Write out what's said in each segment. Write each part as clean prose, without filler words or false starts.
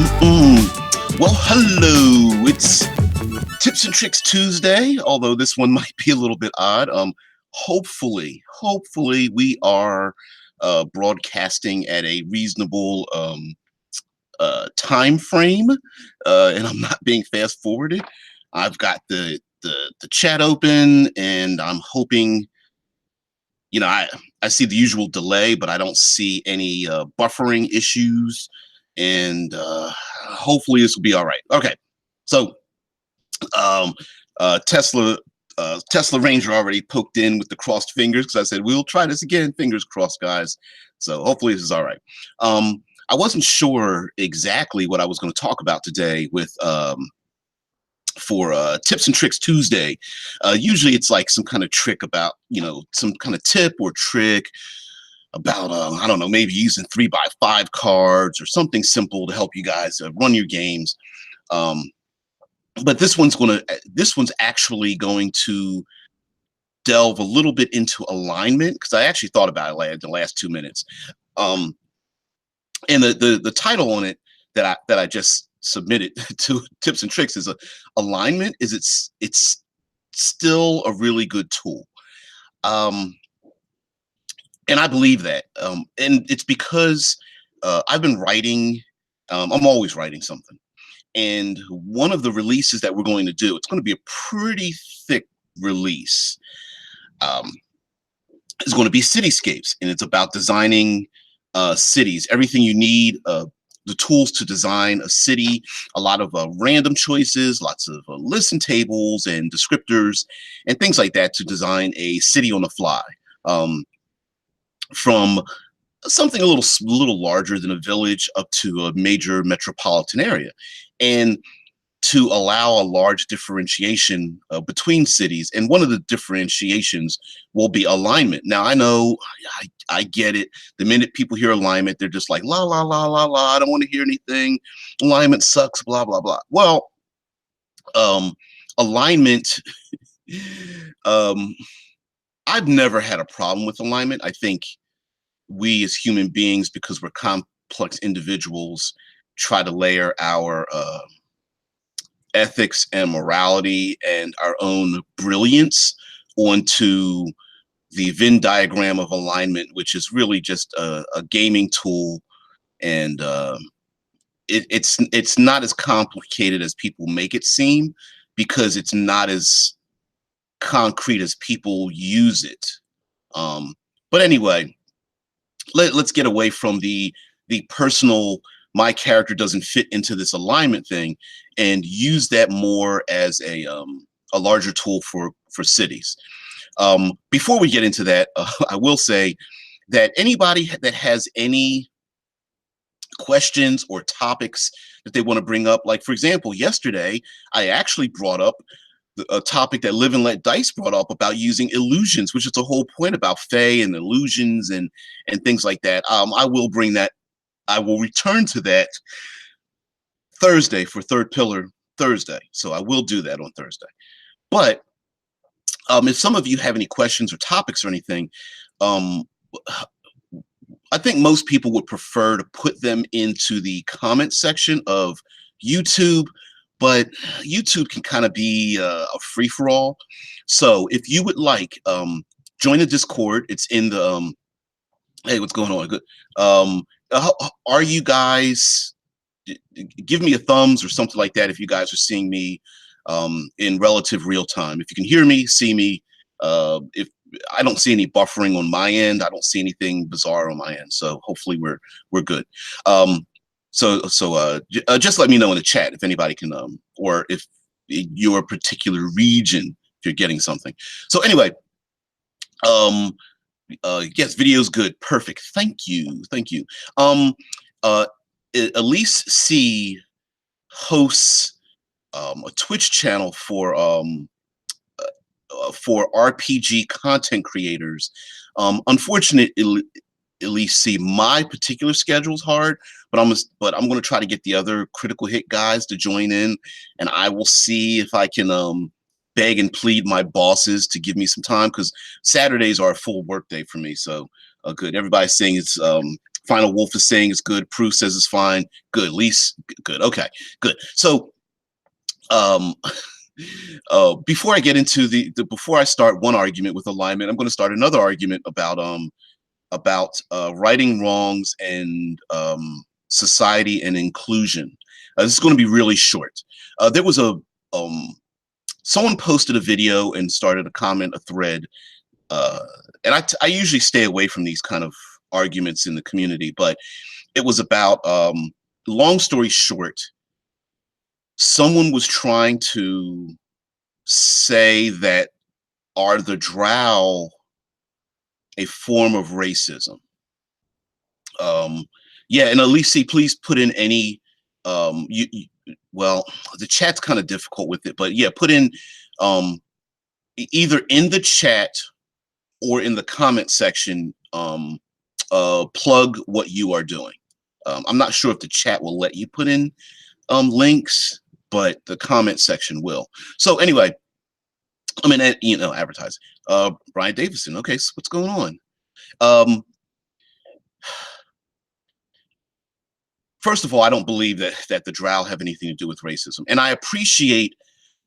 Well, hello. It's Tips and Tricks Tuesday, although this one might be a little bit odd. Hopefully, we are broadcasting at a reasonable time frame, and I'm not being fast forwarded. I've got the chat open, and I'm hoping. I see the usual delay, but I don't see any buffering issues, and hopefully this will be all right. Okay, so um, Tesla Ranger already poked in with the crossed fingers because I said we'll try this again. Fingers crossed, guys. So hopefully this is all right. I wasn't sure exactly what I was going to talk about today with for Tips and Tricks Tuesday. Usually it's like some kind of trick about some kind of tip or trick about I don't know, maybe using 3x5 cards or something simple to help you guys run your games. But this one's actually going to delve a little bit into alignment because I actually thought about it the last 2 minutes. And the title on it that I just submitted to Tips and Tricks is alignment. It's still a really good tool. And I believe that. And it's because I've been writing. I'm always writing something. And one of the releases that we're going to do, it's going to be a pretty thick release. It's going to be cityscapes, and it's about designing cities. Everything you need, the tools to design a city, a lot of random choices, lots of listen tables and descriptors and things like that to design a city on the fly. From something a little larger than a village up to a major metropolitan area, and to allow a large differentiation between cities. And one of the differentiations will be alignment. Now, I know, I get it. The minute people hear alignment, they're just like, la, la, la, la, la, I don't want to hear anything. Alignment sucks, blah, blah, blah. Well, alignment, I've never had a problem with alignment. I think we as human beings, because we're complex individuals, try to layer our ethics and morality and our own brilliance onto the Venn diagram of alignment, which is really just a gaming tool. And it's not as complicated as people make it seem, because it's not as concrete as people use it. But anyway, let's get away from the personal, my character doesn't fit into this alignment thing, and use that more as a larger tool for cities. Before we get into that, I will say that anybody that has any questions or topics that they want to bring up, like for example, yesterday I actually brought up a topic that Live and Let Dice brought up about using illusions, which is the whole point about Fae and illusions and things like that. I will return to that Thursday for Third Pillar Thursday. So I will do that on Thursday. But if some of you have any questions or topics or anything, I think most people would prefer to put them into the comment section of YouTube, but YouTube can kind of be a free-for-all. So if you would like, join the Discord. It's in the, hey, what's going on? Good. Are you guys, give me a thumbs or something like that if you guys are seeing me in relative real time. If you can hear me, see me. If I don't see any buffering on my end, I don't see anything bizarre on my end. So hopefully we're good. So just let me know in the chat if anybody can, or if your particular region, if you're getting something. So anyway, yes, video's good. Perfect. Thank you. Elise C hosts a Twitch channel for RPG content creators. Unfortunately, Elise C, my particular schedule's hard, but I'm going to try to get the other Critical Hit guys to join in, and I will see if I can beg and plead my bosses to give me some time, because Saturdays are a full work day for me. So Good. Everybody's saying it's Final Wolf is saying it's good. Proof says it's fine. Good. Least good. Okay. Good. So um before I get into before I start one argument with alignment, I'm going to start another argument about righting wrongs and society and inclusion. This is going to be really short. There was a someone posted a video and started a thread, uh, and I usually stay away from these kind of arguments in the community, but it was about long story short, someone was trying to say that are the drow a form of racism? Um, yeah, and Alicia, please put in any. Well, the chat's kind of difficult with it, but yeah, put in um, either in the chat or in the comment section. Plug what you are doing. I'm not sure if the chat will let you put in links, but the comment section will. So anyway, I mean, advertise. Brian Davison. Okay, so what's going on? First of all, I don't believe that the drow have anything to do with racism, and I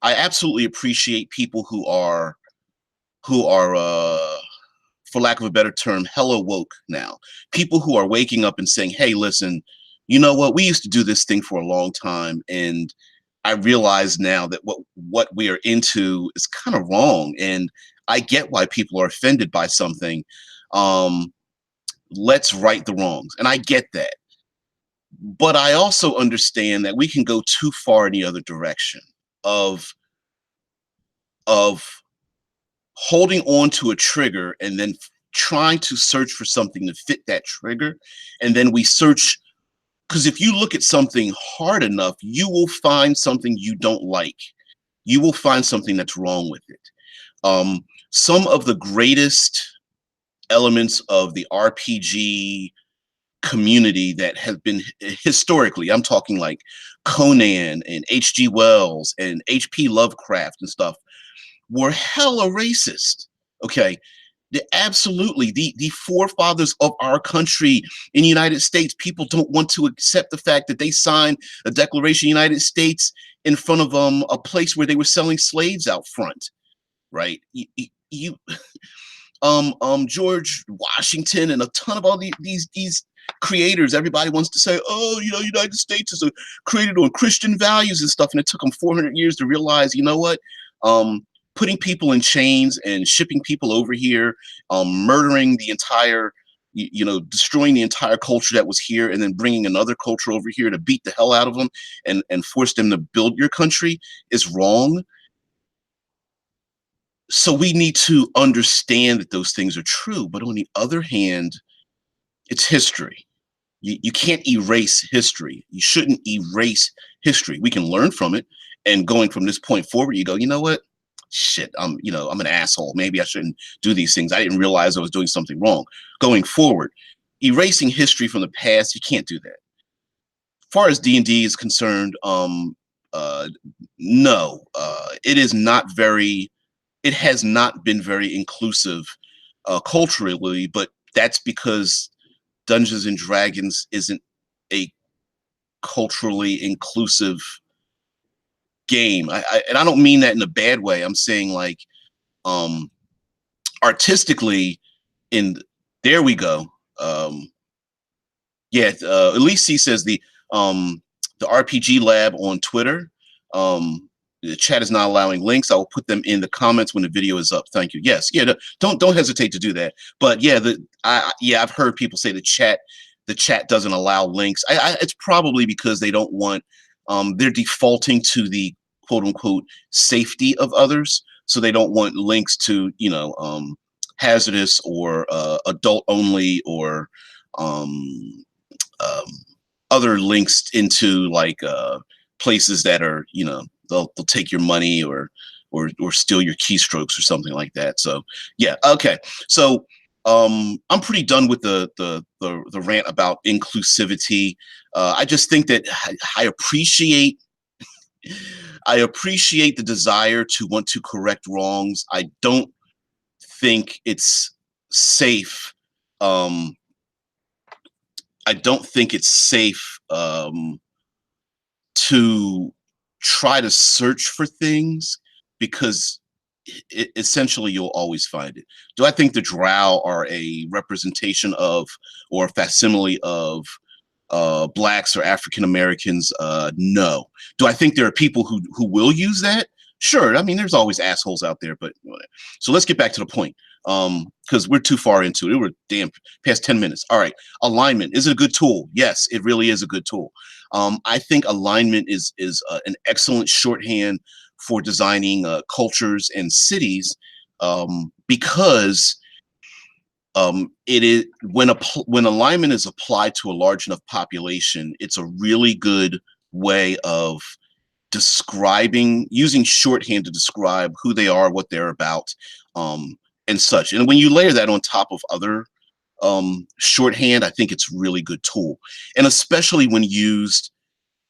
absolutely appreciate people who are for lack of a better term, hella woke now. People who are waking up and saying, "Hey, listen, you know what? We used to do this thing for a long time, and I realize now that what we are into is kind of wrong, and I get why people are offended by something. Um, let's right the wrongs." And I get that. But I also understand that we can go too far in the other direction of of holding on to a trigger and then trying to search for something to fit that trigger. And then we search, because if you look at something hard enough, you will find something you don't like. You will find something that's wrong with it. Some of the greatest elements of the RPG community that have been historically, I'm talking like Conan and H.G. Wells and H.P. Lovecraft and stuff, were hella racist. Okay. Absolutely. The forefathers of our country in the United States, people don't want to accept the fact that they signed a Declaration of the United States in front of a place where they were selling slaves out front. Right. You George Washington and a ton of all these creators. Everybody wants to say, oh, United States is created on Christian values and stuff, and it took them 400 years to realize, you know what, putting people in chains and shipping people over here, murdering the entire, destroying the entire culture that was here, and then bringing another culture over here to beat the hell out of them and force them to build your country is wrong. So we need to understand that those things are true. But on the other hand, it's history. You can't erase history. You shouldn't erase history. We can learn from it. And going from this point forward, you go, you know what? Shit, I'm an asshole. Maybe I shouldn't do these things. I didn't realize I was doing something wrong. Going forward, erasing history from the past, you can't do that. As far as D&D is concerned, no, it has not been very inclusive culturally, but that's because Dungeons and Dragons isn't a culturally inclusive game. And I don't mean that in a bad way. I'm saying like um, artistically, in there we go. Yeah, Elise C says the RPG Lab on Twitter. The chat is not allowing links. I will put them in the comments when the video is up. Thank you. Yes, yeah. Don't hesitate to do that. But yeah, I've heard people say the chat doesn't allow links. It's probably because they don't want. They're defaulting to the quote unquote safety of others, so they don't want links to hazardous or adult only or um, um, other links into like places that are they'll take your money or steal your keystrokes or something like that. So yeah, okay. So I'm pretty done with the rant about inclusivity. I just think that I appreciate the desire to want to correct wrongs. I don't think it's safe um, I don't think it's safe to try to search for things because essentially you'll always find it. Do I think the drow are a representation of or a facsimile of blacks or African Americans? No. Do I think there are people who will use that? Sure. I mean, there's always assholes out there, but so let's get back to the point. Because we're too far into it. We're damn past 10 minutes. All right. Alignment. Is it a good tool? Yes, it really is a good tool. I think alignment is an excellent shorthand for designing cultures and cities, because it is when alignment is applied to a large enough population, it's a really good way of describing, using shorthand to describe who they are, what they're about, and such. And when you layer that on top of other shorthand, I think it's a really good tool, and especially when used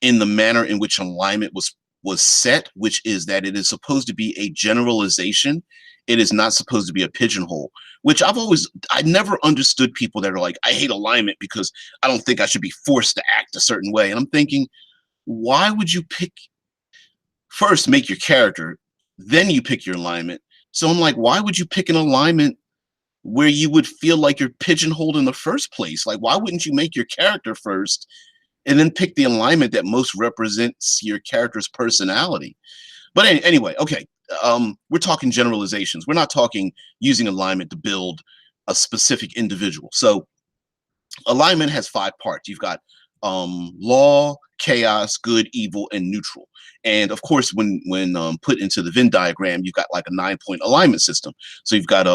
in the manner in which alignment was set, which is that it is supposed to be a generalization. It is not supposed to be a pigeonhole, which I never understood people that are like, I hate alignment because I don't think I should be forced to act a certain way. And I'm thinking, why would you pick first, make your character, then you pick your alignment? So I'm like, why would you pick an alignment where you would feel like you're pigeonholed in the first place? Like, why wouldn't you make your character first and then pick the alignment that most represents your character's personality? But anyway, okay, we're talking generalizations. We're not talking using alignment to build a specific individual. So alignment has 5 parts. You've got law, chaos, good, evil, and neutral. And of course, when put into the Venn diagram, you've got like a 9-point alignment system. So you've got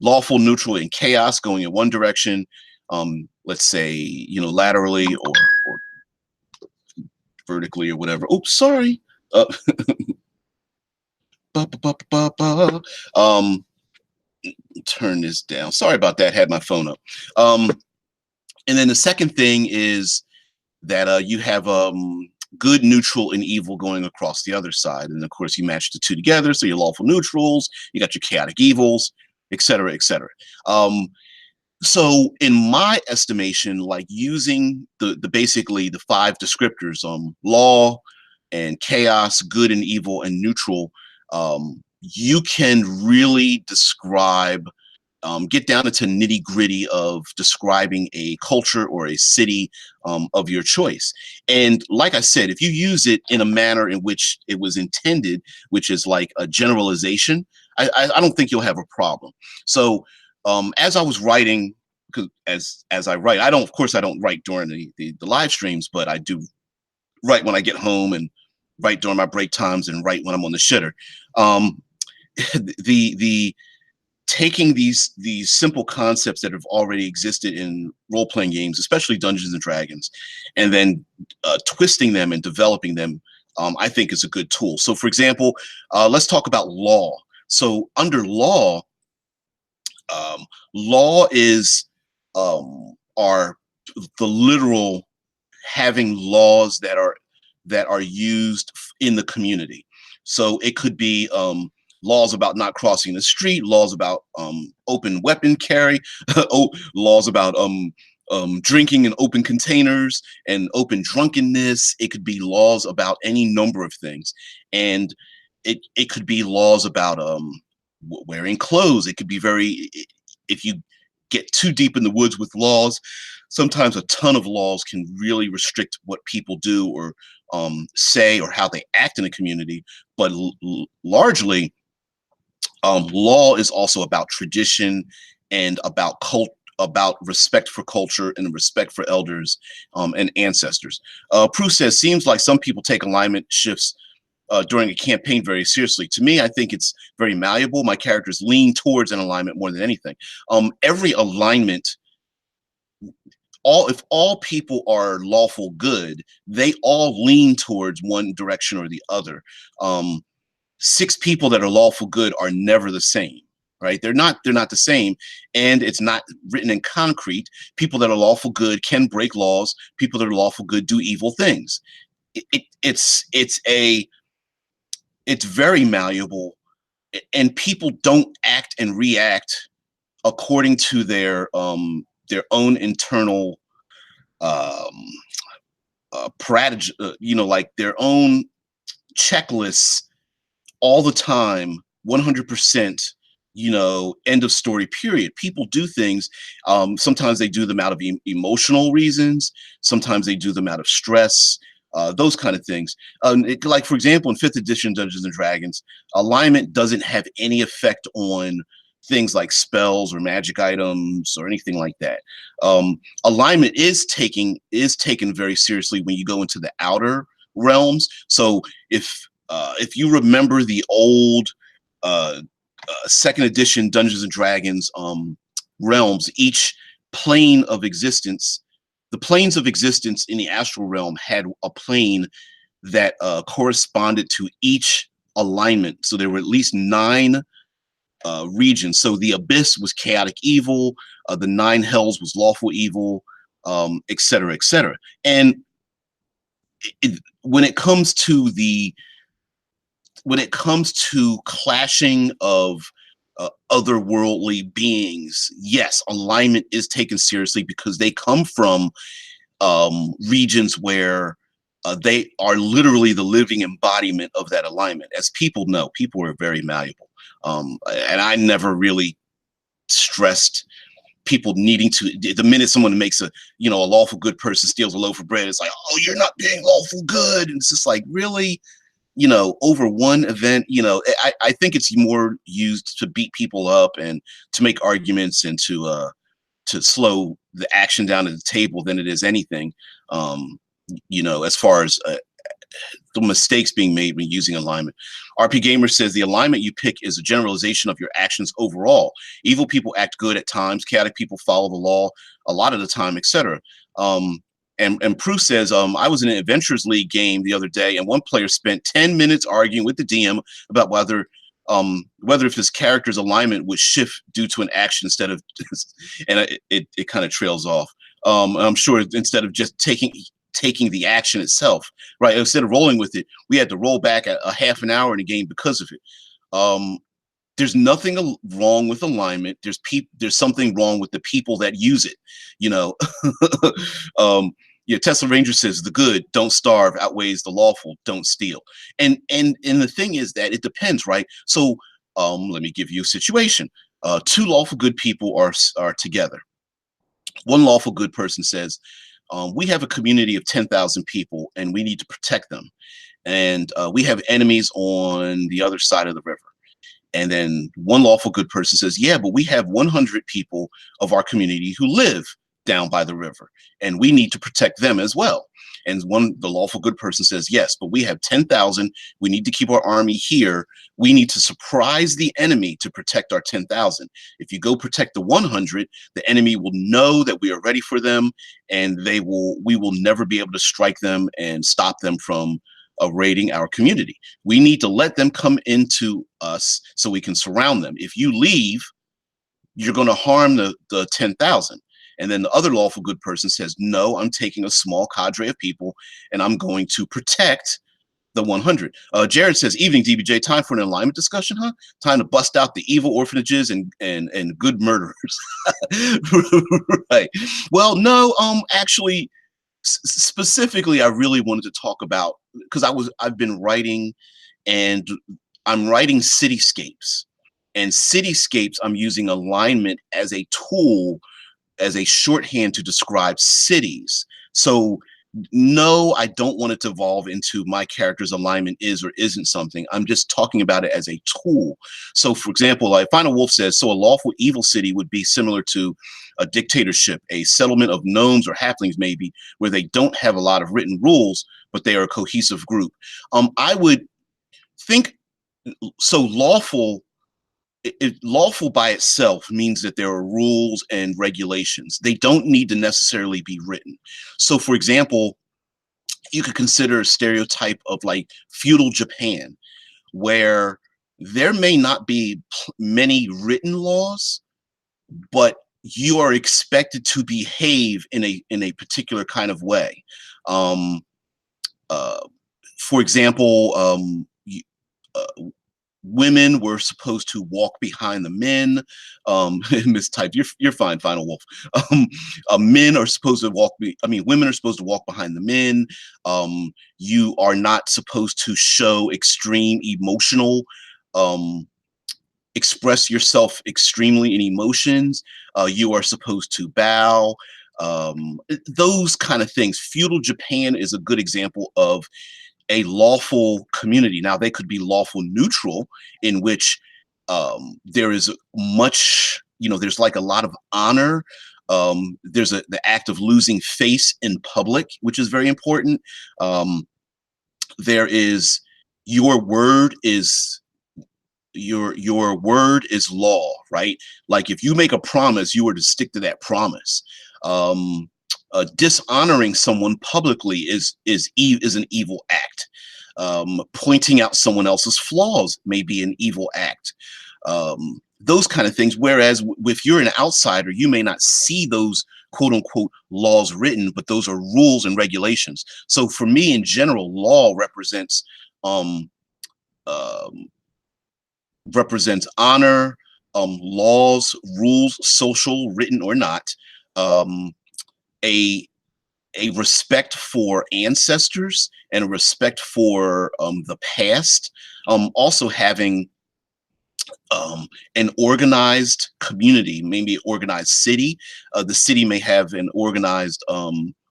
lawful, neutral, and chaos going in one direction. Let's say, laterally or vertically or whatever. Oops, sorry. Ba, ba, ba, ba, ba. Turn this down. Sorry about that. Had my phone up. And then the second thing is that you have good, neutral, and evil going across the other side. And of course, you match the two together. So your lawful neutrals, you got your chaotic evils, et cetera, et cetera. So in my estimation, like using the basically the 5 descriptors, law and chaos, good and evil, and neutral, you can really describe, get down into nitty gritty of describing a culture or a city of your choice. And like I said, if you use it in a manner in which it was intended, which is like a generalization, I don't think you'll have a problem. So as I was writing, because as I write, of course I don't write during the live streams, but I do write when I get home and write during my break times and write when I'm on the shitter. The taking these simple concepts that have already existed in role-playing games, especially Dungeons and Dragons, and then twisting them and developing them, I think is a good tool. So for example, let's talk about law. So under law, law is are the literal having laws that are used in the community. So it could be laws about not crossing the street, laws about open weapon carry, laws about drinking in open containers and open drunkenness. It could be laws about any number of things, and it could be laws about wearing clothes. It could be if you get too deep in the woods with laws, sometimes a ton of laws can really restrict what people do or say or how they act in a community. But largely, law is also about tradition and about respect for culture and respect for elders and ancestors. Prue says, seems like some people take alignment shifts during a campaign very seriously. To me, I think it's very malleable. My characters lean towards an alignment more than anything. Every alignment, if all people are lawful good, they all lean towards one direction or the other. 6 people that are lawful good are never the same, right? They're not the same, and it's not written in concrete. People that are lawful good can break laws. People that are lawful good do evil things. It's very malleable, and people don't act and react according to their own internal um, like their own checklists all the time, 100%, end of story, period. People do things. Sometimes they do them out of emotional reasons. Sometimes they do them out of stress, those kind of things. Like, for example, in 5th edition Dungeons and Dragons, alignment doesn't have any effect on things like spells or magic items or anything like that. Alignment is taken very seriously when you go into the outer realms. So if you remember the old uh, 2nd edition Dungeons and Dragons realms, each plane of existence, the planes of existence in the astral realm had a plane that corresponded to each alignment. So there were at least 9 regions. So the abyss was chaotic evil, the 9 hells was lawful evil, et cetera, et cetera. And when it comes to clashing of otherworldly beings, yes, alignment is taken seriously because they come from regions where they are literally the living embodiment of that alignment. As people know, people are very malleable. And I never really stressed people needing to, the minute someone makes a lawful good person steals a loaf of bread, it's like, oh, you're not being lawful good. And it's just like, really? Over one event, I think it's more used to beat people up and to make arguments and to slow the action down at the table than it is anything. As far as the mistakes being made when using alignment. RP Gamer says the alignment you pick is a generalization of your actions overall. Evil people act good at times, chaotic people follow the law a lot of the time, etc. And Prue says, I was in an Adventures League game the other day, and one player spent 10 minutes arguing with the DM about whether if his character's alignment would shift due to an action instead of, and it kind of trails off. I'm sure instead of just taking the action itself, right? Instead of rolling with it, we had to roll back a half an hour in the game because of it. There's nothing wrong with alignment. There's something wrong with the people that use it, you know. Tesla Ranger says the good, don't starve, outweighs the lawful, don't steal. And the thing is that it depends, right? So let me give you a situation. 2 lawful good people are together. One lawful good person says, we have a community of 10,000 people and we need to protect them. And we have enemies on the other side of the river. And then one lawful good person says, yeah, but we have 100 people of our community who live down by the river and we need to protect them as well. And the lawful good person says, yes, but we have 10,000. We need to keep our army here. We need to surprise the enemy to protect our 10,000. If you go protect the 100, the enemy will know that we are ready for them, and we will never be able to strike them and stop them from raiding our community. We need to let them come into us so we can surround them. If you leave, you're going to harm the 10,000. And then the other lawful good person says, no, I'm taking a small cadre of people and I'm going to protect the 100. Jared says, evening, DBJ, time for an alignment discussion, huh? Time to bust out the evil orphanages and good murderers. Right. Well, no, actually, specifically, I really wanted to talk about, because I've been writing and I'm writing cityscapes. And cityscapes, I'm using alignment as a tool, as a shorthand to describe cities. So no, I don't want it to evolve into my character's alignment is or isn't something. I'm just talking about it as a tool. So for example, like Final Wolf says, so a lawful evil city would be similar to a dictatorship, a settlement of gnomes or halflings maybe, where they don't have a lot of written rules, but they are a cohesive group. I would think, so lawful by itself means that there are rules and regulations. They don't need to necessarily be written. So for example, you could consider a stereotype of like feudal Japan, where there may not be many written laws, but you are expected to behave in a particular kind of way. For example, women were supposed to walk behind the men. Mistyped. You're fine, Final Wolf. Um, Men are supposed to walk. Women are supposed to walk behind the men. You are not supposed to show extreme emotional. Um, Express yourself extremely in emotions. You are supposed to bow. Those kind of things. Feudal Japan is a good example of a lawful community. Now, they could be lawful neutral, in which there is much, there's like a lot of honor. There's the act of losing face in public, which is very important. There is your word is your word is law, right? Like if you make a promise, you are to stick to that promise. Dishonoring someone publicly is an evil act. Pointing out someone else's flaws may be an evil act. Those kind of things. Whereas if you're an outsider, you may not see those quote unquote laws written, but those are rules and regulations. So for me, in general, law um, um, represents honor, laws, rules, social, written or not, um, a a respect for ancestors and a respect for the past. Also having an organized community, maybe an organized city. The city may have an organized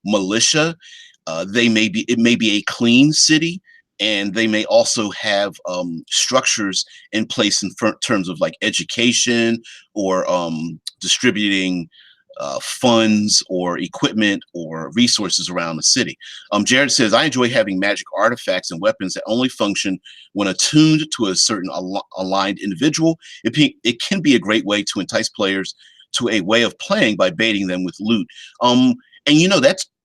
militia. It may be a clean city, and they may also have structures in place in terms of like education or distributing funds or equipment or resources around the city. Jared says, I enjoy having magic artifacts and weapons that only function when attuned to a certain aligned individual. It can be a great way to entice players to a way of playing by baiting them with loot. And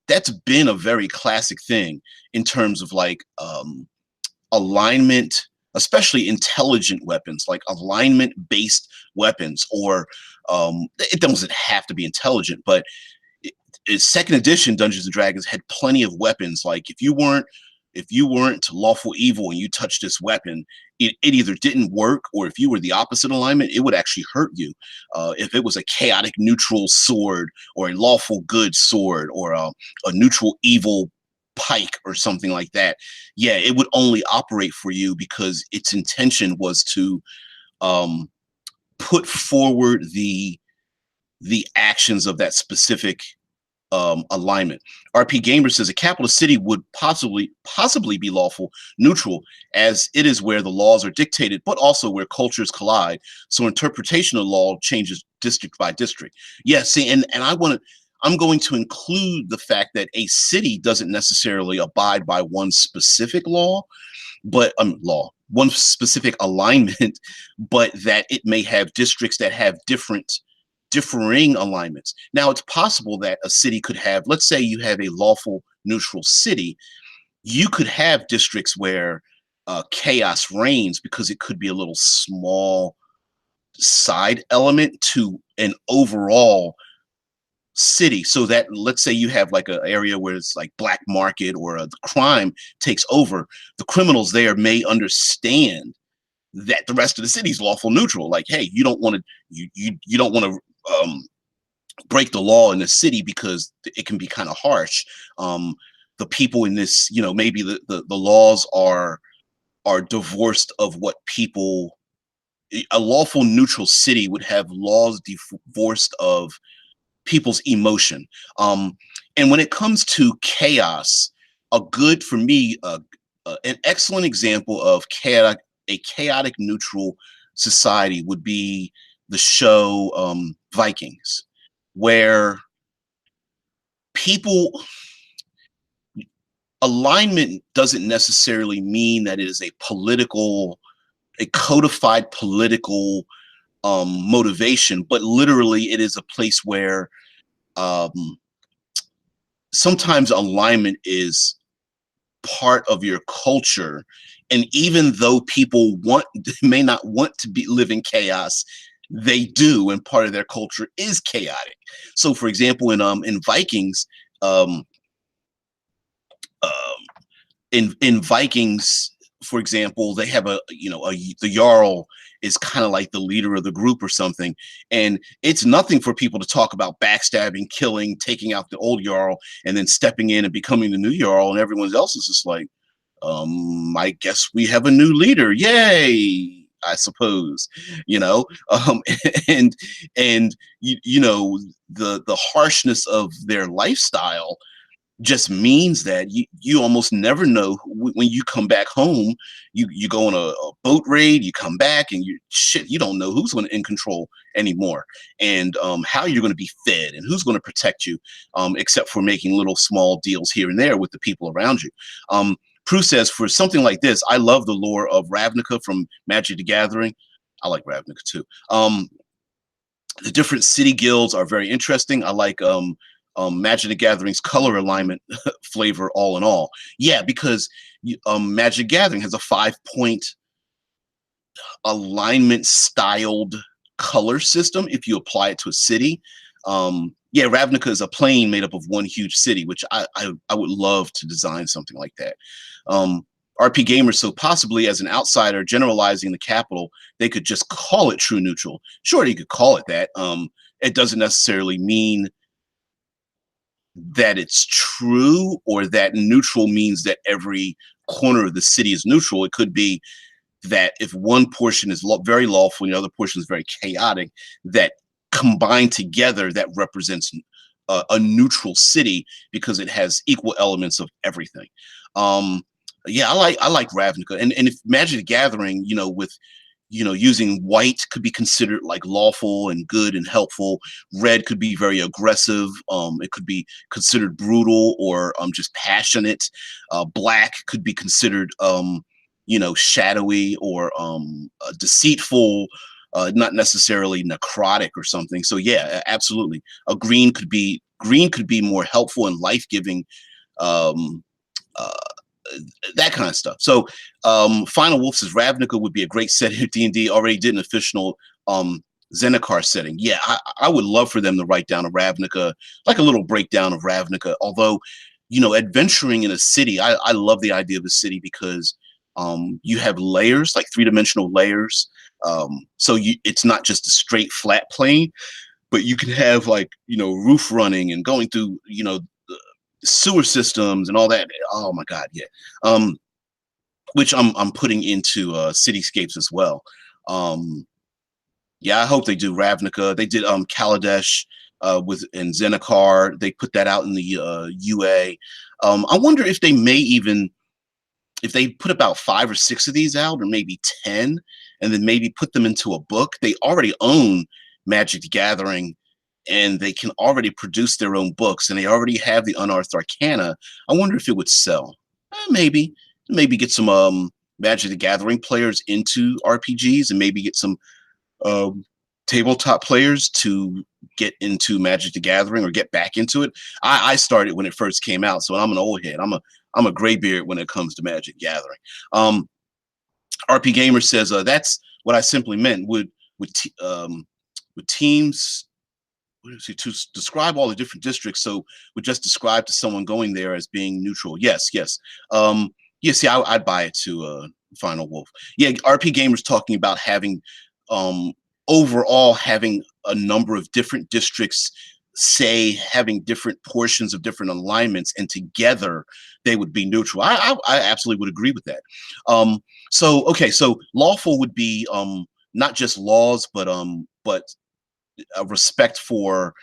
that's been a very classic thing in terms of like alignment, especially intelligent weapons, like alignment-based weapons, or it doesn't have to be intelligent, but second edition Dungeons and Dragons had plenty of weapons. Like if you weren't lawful evil and you touched this weapon, it either didn't work, or if you were the opposite alignment, it would actually hurt you. If it was a chaotic neutral sword, or a lawful good sword, or a neutral evil pike or something like that, yeah, it would only operate for you because its intention was to put forward the actions of that specific alignment. RP Gamer says a capital city would possibly be lawful neutral, as it is where the laws are dictated, but also where cultures collide. So interpretation of law changes district by district. Yeah, see, and I'm going to include the fact that a city doesn't necessarily abide by one specific law, but one specific alignment, but that it may have districts that have differing alignments. Now, it's possible that a city could have, let's say you have a lawful neutral city, you could have districts where chaos reigns, because it could be a little small side element to an overall city. So that, let's say you have like an area where it's like black market, or the crime takes over, the criminals there may understand that the rest of the city's lawful neutral. Like, hey, you don't want to you don't want to break the law in the city, because it can be kind of harsh. The people in this, maybe the laws are divorced of what people. A lawful neutral city would have laws divorced of people's emotion. And when it comes to chaos, for me, an excellent example of a chaotic neutral society would be the show Vikings, where people alignment doesn't necessarily mean that it is a codified political motivation, but literally it is a place where sometimes alignment is part of your culture. And even though people may not want to live in chaos, they do, and part of their culture is chaotic. So for example, in Vikings, um, in Vikings, for example, they have the Jarl is kind of like the leader of the group or something, and it's nothing for people to talk about backstabbing, killing, taking out the old Jarl, and then stepping in and becoming the new Jarl, and everyone else is just like, I guess we have a new leader. Yay, I suppose, you know. And the harshness of their lifestyle just means that you almost never know when you come back home. You go on a boat raid, you come back, and you don't know who's going to in control anymore, and how you're going to be fed and who's going to protect you, except for making little small deals here and there with the people around you. Prue says, for something like this, I love the lore of Ravnica from Magic the Gathering. I like Ravnica too. The different city guilds are very interesting. I like Magic the Gathering's color alignment flavor, all in all. Yeah, because Magic the Gathering has a 5-point alignment styled color system if you apply it to a city. Yeah, Ravnica is a plane made up of one huge city, which I would love to design something like that. RP Gamers, so possibly as an outsider generalizing the capital, they could just call it true neutral. Sure, you could call it that. It doesn't necessarily mean that it's true, or that neutral means that every corner of the city is neutral. It could be that if one portion is very lawful and the other portion is very chaotic, that combined together, that represents a neutral city because it has equal elements of everything. Yeah, I like Ravnica, and if Magic the Gathering, with using white could be considered like lawful and good and helpful. Red could be very aggressive. It could be considered brutal or just passionate. Black could be considered shadowy or deceitful, not necessarily necrotic or something. So yeah, absolutely. Green could be more helpful and life-giving. Um, uh, that kind of stuff. So Final Wolf says Ravnica would be a great setting if D&D already did an official Zendikar setting. Yeah, I would love for them to write down a Ravnica, like a little breakdown of Ravnica. Although, adventuring in a city, I love the idea of a city because you have layers, like 3-dimensional layers. So it's not just a straight flat plane, but you can have roof running and going through, sewer systems and all that. Oh my God, yeah. Which I'm putting into cityscapes as well. Yeah, I hope they do Ravnica. They did Kaladesh in Zendikar. They put that out in the UA. I wonder if they may even, if they put about 5 or 6 of these out, or maybe 10, and then maybe put them into a book. They already own Magic the Gathering, and they can already produce their own books, and they already have the Unearthed Arcana. I wonder if it would sell. Maybe get some Magic the Gathering players into RPGs, and maybe get some tabletop players to get into Magic the Gathering or get back into it. I started when it first came out, so I'm an old head. I'm a graybeard when it comes to Magic Gathering. RP Gamer says that's what I simply meant. Would teams, to describe all the different districts, so would just describe to someone going there as being neutral? Yes. Yeah, see, I'd buy it to Final Wolf. Yeah, RP Gamer's talking about having overall having a number of different districts, say having different portions of different alignments, and together they would be neutral. I absolutely would agree with that. So lawful would be not just laws, but a respect for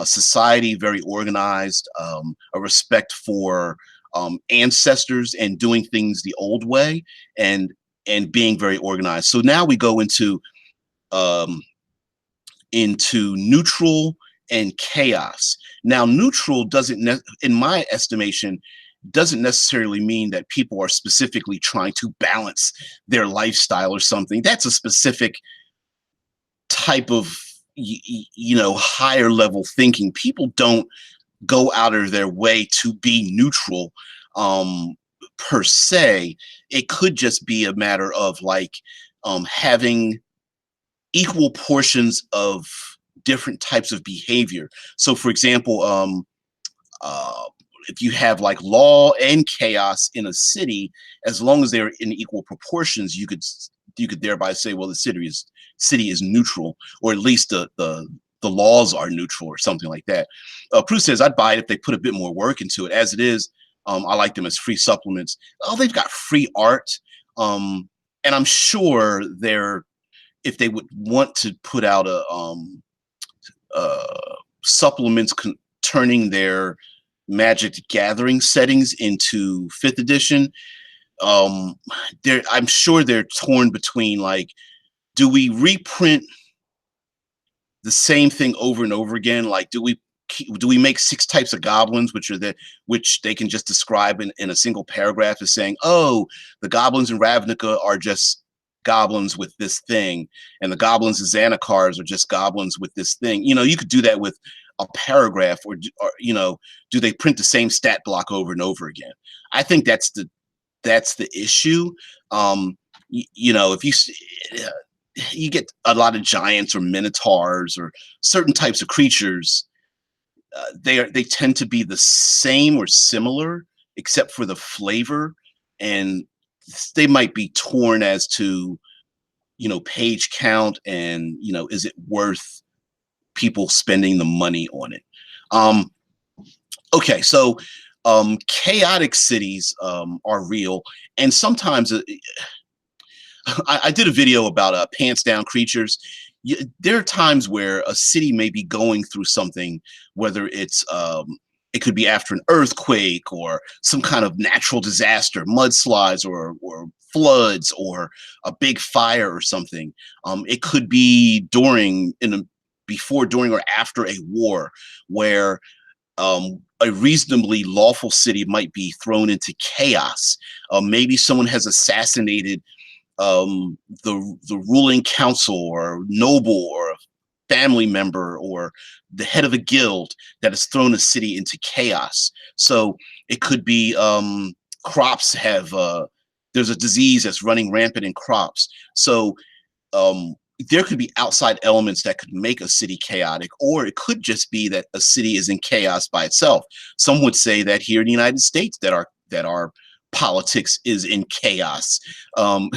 society, very organized, a respect for ancestors and doing things the old way, and being very organized. So now we go into neutral and chaos. Now, neutral doesn't, in my estimation, doesn't necessarily mean that people are specifically trying to balance their lifestyle or something. That's a specific type of higher level thinking. People don't go out of their way to be neutral per se. It could just be a matter of having equal portions of different types of behavior. So for example, if you have like law and chaos in a city, as long as they're in equal proportions, you could thereby say, well, the city is neutral, or at least the laws are neutral, or something like that. Prue says, I'd buy it if they put a bit more work into it. As it is, I like them as free supplements. Oh, they've got free art, and I'm sure if they would want to put out supplements turning their Magic the Gathering settings into 5th edition, I'm sure they're torn between, like, do we reprint the same thing over and over again? Like, do we make 6 types of goblins, which they can just describe in a single paragraph as saying, oh, the goblins in Ravnica are just goblins with this thing, and the goblins in Xanakars are just goblins with this thing. You could do that with a paragraph, or do they print the same stat block over and over again? I think that's the issue. If you get a lot of giants or minotaurs or certain types of creatures, they tend to be the same or similar, except for the flavor, and they might be torn as to page count, and is it worth people spending the money on it. Okay, so chaotic cities are real, and sometimes I did a video about pants down creatures. There are times where a city may be going through something, whether it could be after an earthquake or some kind of natural disaster, mudslides or floods or a big fire or something. It could be before, during, or after a war, where a reasonably lawful city might be thrown into chaos. Maybe someone has assassinated the ruling council or noble or a family member or the head of a guild that has thrown a city into chaos. So it could be crops there's a disease that's running rampant in crops. So there could be outside elements that could make a city chaotic, or it could just be that a city is in chaos by itself. Some would say that here in the United States that our politics is in chaos, and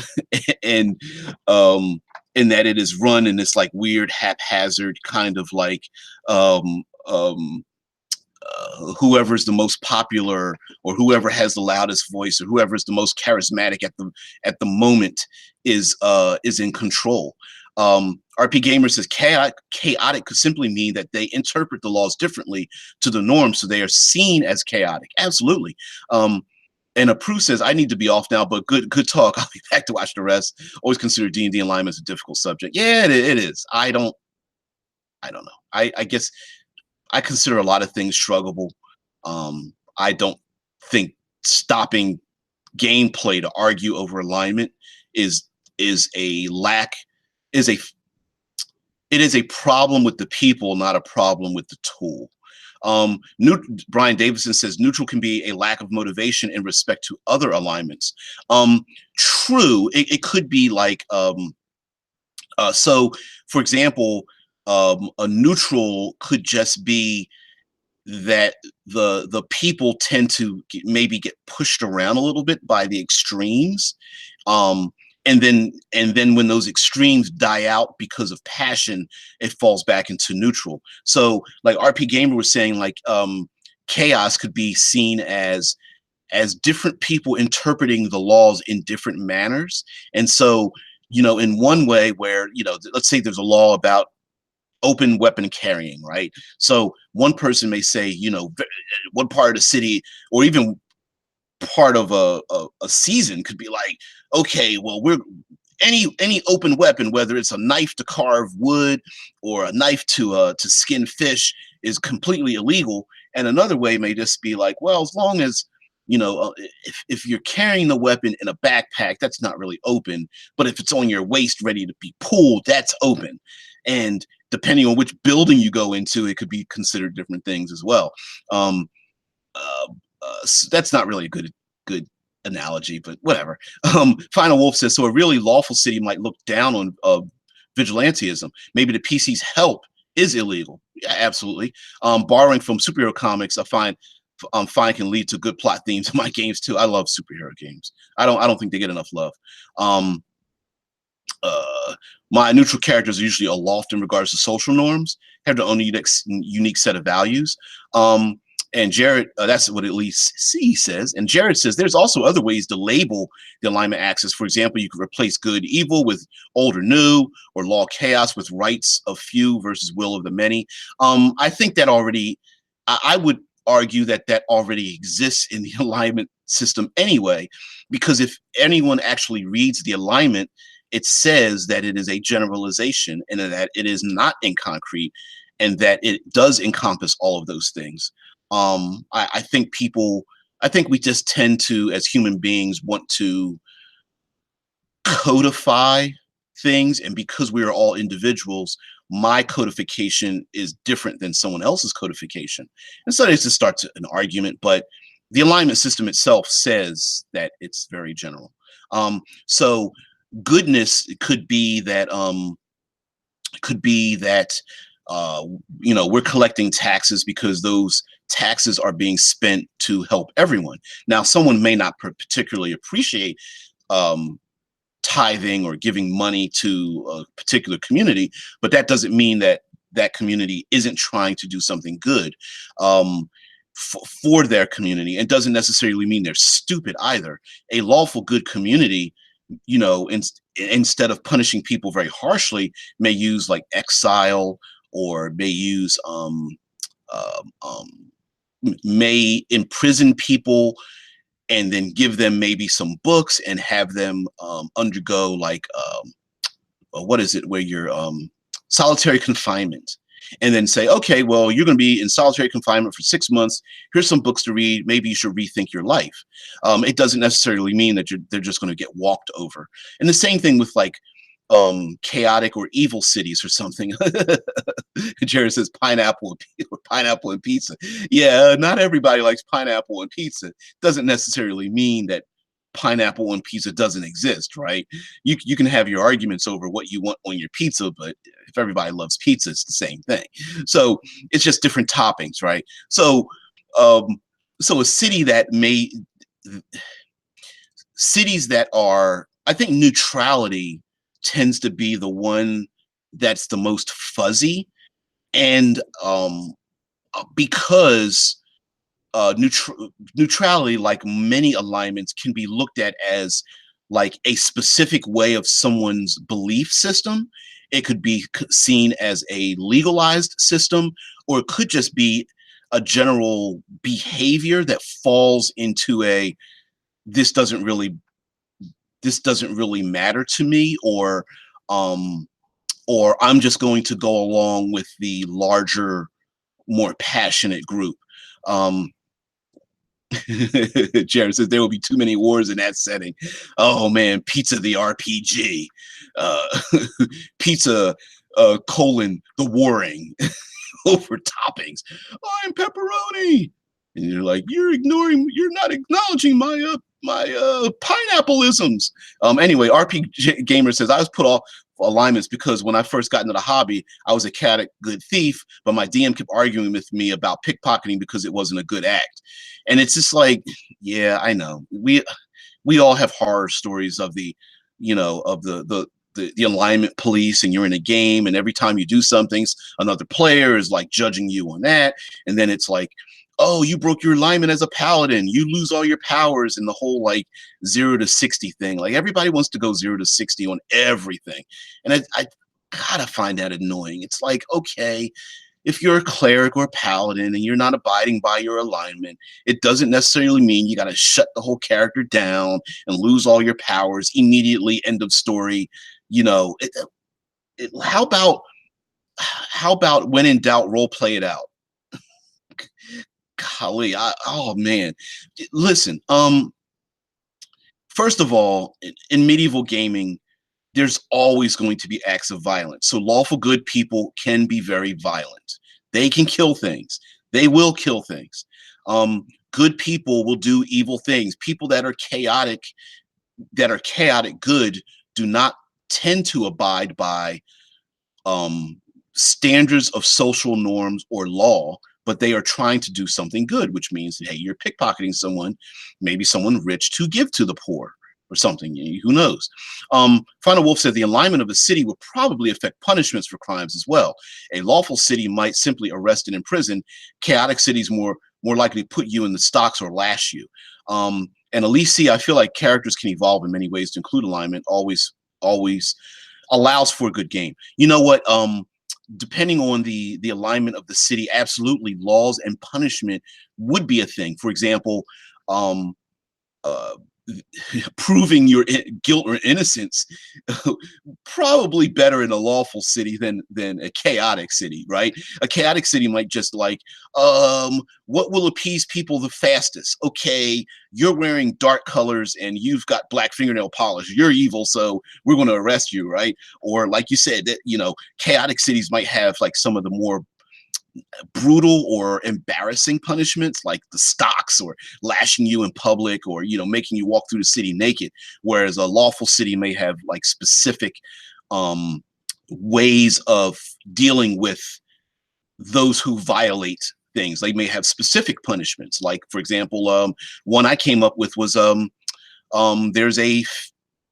that it is run in this like weird haphazard kind of like whoever's the most popular, or whoever has the loudest voice, or whoever is the most charismatic at the moment is in control. RP Gamer says chaotic could simply mean that they interpret the laws differently to the norm, so they are seen as chaotic. Absolutely. And Approve says, I need to be off now, but good talk. I'll be back to watch the rest. Always consider D&D alignment as a difficult subject. Yeah, it is. I don't know. I guess I consider a lot of things struggable. I don't think stopping gameplay to argue over alignment is a problem with the people, not a problem with the tool. Brian Davison says neutral can be a lack of motivation in respect to other alignments. True, it could be like so. For example, a neutral could just be that the people tend to maybe get pushed around a little bit by the extremes, and then when those extremes die out because of passion, it falls back into neutral. So like RP Gamer was saying, like chaos could be seen as different people interpreting the laws in different manners. And so in one way where let's say there's a law about open weapon carrying, right? So one person may say, one part of the city, or even part of a season, could be like, okay, well, we're any open weapon, whether it's a knife to carve wood or a knife to skin fish, is completely illegal. And another way may just be like, well, as long as if you're carrying the weapon in a backpack, that's not really open. But if it's on your waist ready to be pulled, that's open. And depending on which building you go into, it could be considered different things as well. So that's not really a good analogy, but whatever. Final Wolf says, so a really lawful city might look down on vigilantism. Maybe the PC's help is illegal. Yeah, absolutely. Borrowing from superhero comics, I find find can lead to good plot themes in my games too. I love superhero games. I don't think they get enough love. Um, uh, my neutral characters are usually aloft in regards to social norms, have their own unique set of values. Um, and Jared, that's what at least C says. And Jared says there's also other ways to label the alignment axis. For example, you could replace good evil with old or new, or law chaos with rights of few versus will of the many. I think that already, I would argue that that already exists in the alignment system anyway, because if anyone actually reads the alignment, it says that it is a generalization and that it is not in concrete and that it does encompass all of those things. I think I think we just tend to, as human beings, want to codify things. And because we are all individuals, my codification is different than someone else's codification. And so it just starts an argument, but the alignment system itself says that it's very general. So goodness could be that we're collecting taxes because those taxes are being spent to help everyone. Now, someone may not particularly appreciate um, tithing or giving money to a particular community, but that doesn't mean that that community isn't trying to do something good for their community. It doesn't necessarily mean they're stupid either. A lawful good community, instead of punishing people very harshly, may use like exile, or may use um, um, may imprison people and then give them maybe some books and have them undergo like what is it, where you're solitary confinement, and then say, okay, well, you're going to be in solitary confinement for 6 months. Here's some books to read. Maybe you should rethink your life. It doesn't necessarily mean that they're just going to get walked over. And the same thing with like chaotic or evil cities or something. Jared says pineapple and pizza. Yeah, not everybody likes pineapple and pizza. Doesn't necessarily mean that pineapple on pizza doesn't exist, right? You can have your arguments over what you want on your pizza, but if everybody loves pizza, it's the same thing. So it's just different toppings, right? So um, so a city that may cities that are, I think neutrality tends to be the one that's the most fuzzy, and because neutrality, like many alignments, can be looked at as like a specific way of someone's belief system. It could be seen as a legalized system, or it could just be a general behavior that falls into a this doesn't really matter to me, um, or I'm just going to go along with the larger, more passionate group. Um, Jared says there will be too many wars in that setting. Oh man, pizza the RPG, uh, pizza colon the warring over toppings. I'm pepperoni, and you're like, you're not acknowledging my pineapple-isms. Anyway, RPG Gamer says I was put off alignments because when I first got into the hobby, I was a chaotic good thief, but my DM kept arguing with me about pickpocketing because it wasn't a good act. And it's just like, yeah, I know. We all have horror stories of the, of the alignment police, and you're in a game, and every time you do something, another player is like judging you on that. And then it's like, oh, you broke your alignment as a paladin, you lose all your powers, and the whole like 0 to 60 thing. Like everybody wants to go 0 to 60 on everything. And I gotta find that annoying. It's like, okay, if you're a cleric or a paladin and you're not abiding by your alignment, it doesn't necessarily mean you got to shut the whole character down and lose all your powers immediately. End of story. How about when in doubt, role play it out? Golly, oh man, listen. First of all, in medieval gaming, there's always going to be acts of violence. So lawful good people can be very violent. They can kill things. They will kill things. Good people will do evil things. People that are chaotic good, do not tend to abide by standards of social norms or law, but they are trying to do something good, which means, hey, you're pickpocketing someone, maybe someone rich to give to the poor or something. Who knows? Final Wolf said the alignment of the city will probably affect punishments for crimes as well. A lawful city might simply arrest and imprison. Chaotic cities more likely to put you in the stocks or lash you. And Elise, I feel like characters can evolve in many ways to include alignment. Always allows for a good game. You know what? Depending on the alignment of the city, absolutely laws and punishment would be a thing. For example, uh, proving your guilt or innocence probably better in a lawful city than a chaotic city, right? A chaotic city might just like, what will appease people the fastest? Okay, you're wearing dark colors and you've got black fingernail polish, you're evil, so we're going to arrest you, right? Or like you said, that chaotic cities might have like some of the more brutal or embarrassing punishments like the stocks or lashing you in public or making you walk through the city naked, whereas a lawful city may have like specific ways of dealing with those who violate things. They may have specific punishments, like for example, one I came up with was there's a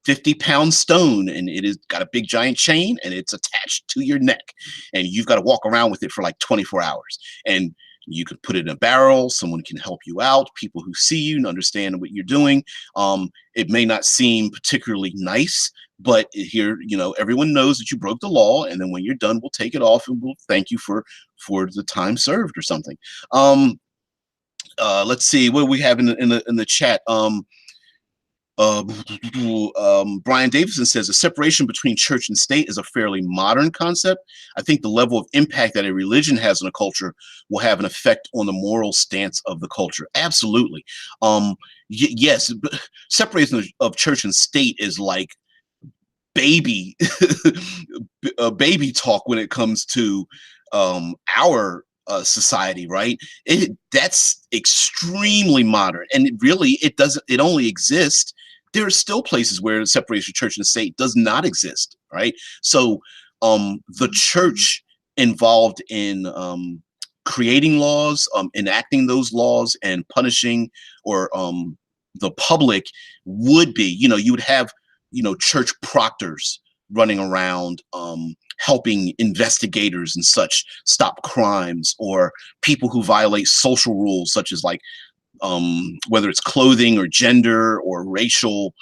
50-pound stone and it has got a big giant chain and it's attached to your neck and you've got to walk around with it for like 24 hours. And you could put it in a barrel. Someone can help you out. People who see you and understand what you're doing. It may not seem particularly nice, but here, everyone knows that you broke the law. And then when you're done, we'll take it off and we'll thank you for the time served or something. Let's see what we have in the chat. Brian Davison says a separation between church and state is a fairly modern concept. I think the level of impact that a religion has on a culture will have an effect on the moral stance of the culture. Absolutely. Yes, separation of church and state is like baby baby talk when it comes to our society, right? That's extremely modern, and it only exists. There are still places where the separation of church and state does not exist, right? So the church involved in creating laws, enacting those laws, and punishing or the public would be, you would have church proctors running around helping investigators and such stop crimes, or people who violate social rules such as like whether it's clothing or gender or racial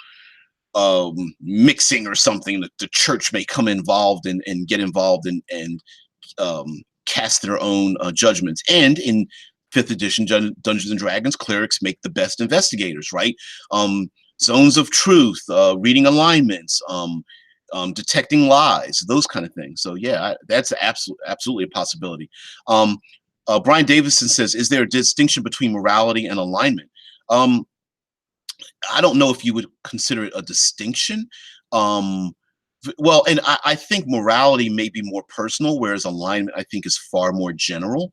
mixing or something, that the church may come involved and get involved and cast their own judgments. And in 5th edition Dungeons and Dragons, clerics make the best investigators, right? Zones of truth, reading alignments, detecting lies, those kind of things. So yeah, that's absolutely a possibility. Brian Davison says, is there a distinction between morality and alignment? I don't know if you would consider it a distinction. Well, and I think morality may be more personal, whereas alignment, I think, is far more general.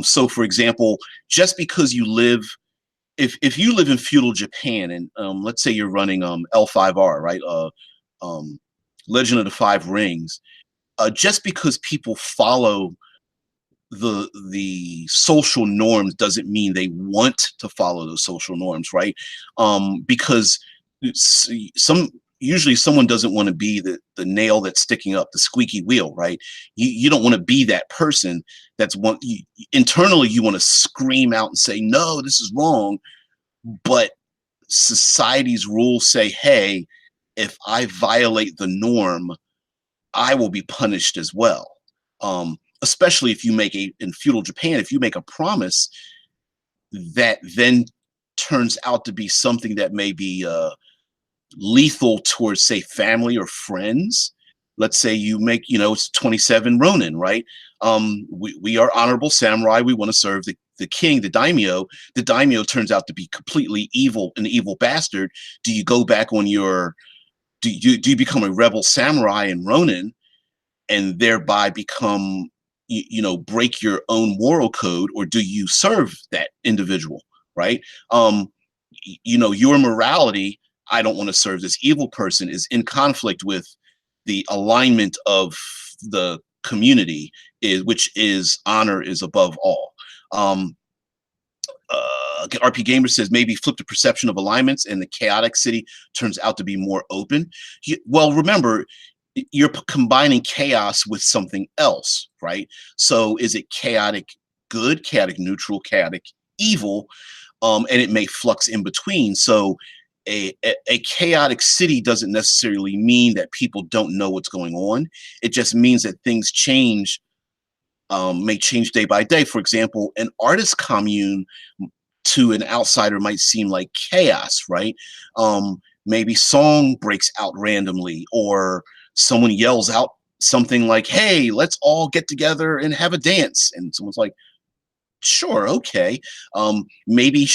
So for example, just because you live, if you live in feudal Japan and let's say you're running L5R, right? Legend of the Five Rings, just because people follow the social norms doesn't mean they want to follow those social norms, right? Because usually someone doesn't want to be the nail that's sticking up the squeaky wheel, right? You don't want to be that person that's internally you want to scream out and say, no, this is wrong. But society's rules say, hey, if I violate the norm, I will be punished as well. Especially if you in feudal Japan, if you make a promise that then turns out to be something that may be lethal towards, say, family or friends. Let's say you make, it's 27 Ronin, right? We are honorable samurai. We want to serve the king, the daimyo. The daimyo turns out to be completely evil, an evil bastard. Do you go back on do you become a rebel samurai in Ronin and thereby become, break your own moral code, or do you serve that individual, right? Your morality, I don't want to serve this evil person, is in conflict with the alignment of the community, which is honor is above all. Um, RP Gamer says maybe flip the perception of alignments and the chaotic city turns out to be more open. Well, remember, you're combining chaos with something else, right? So is it chaotic good, chaotic neutral, chaotic evil? And it may flux in between. So a chaotic city doesn't necessarily mean that people don't know what's going on. It just means that things change, may change day by day. For example, an artist commune to an outsider might seem like chaos, right? Maybe song breaks out randomly, or someone yells out something like, "Hey, let's all get together and have a dance," and someone's like, "Sure, okay." Maybe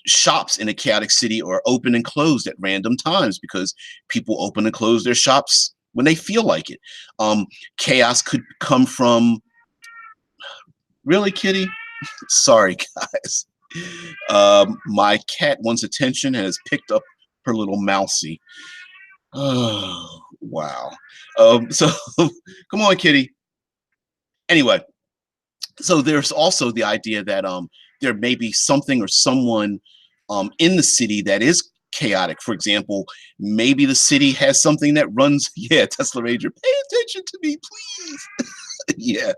shops in a chaotic city are open and closed at random times because people open and close their shops when they feel like it. Chaos could come from, really, kitty? Sorry, guys. My cat wants attention and has picked up her little mousie. Oh, wow. So come on, kitty. Anyway, so there's also the idea that there may be something or someone in the city that is chaotic. For example, maybe the city has something that runs. Yeah, Tesla Ranger, pay attention to me, please. Yeah.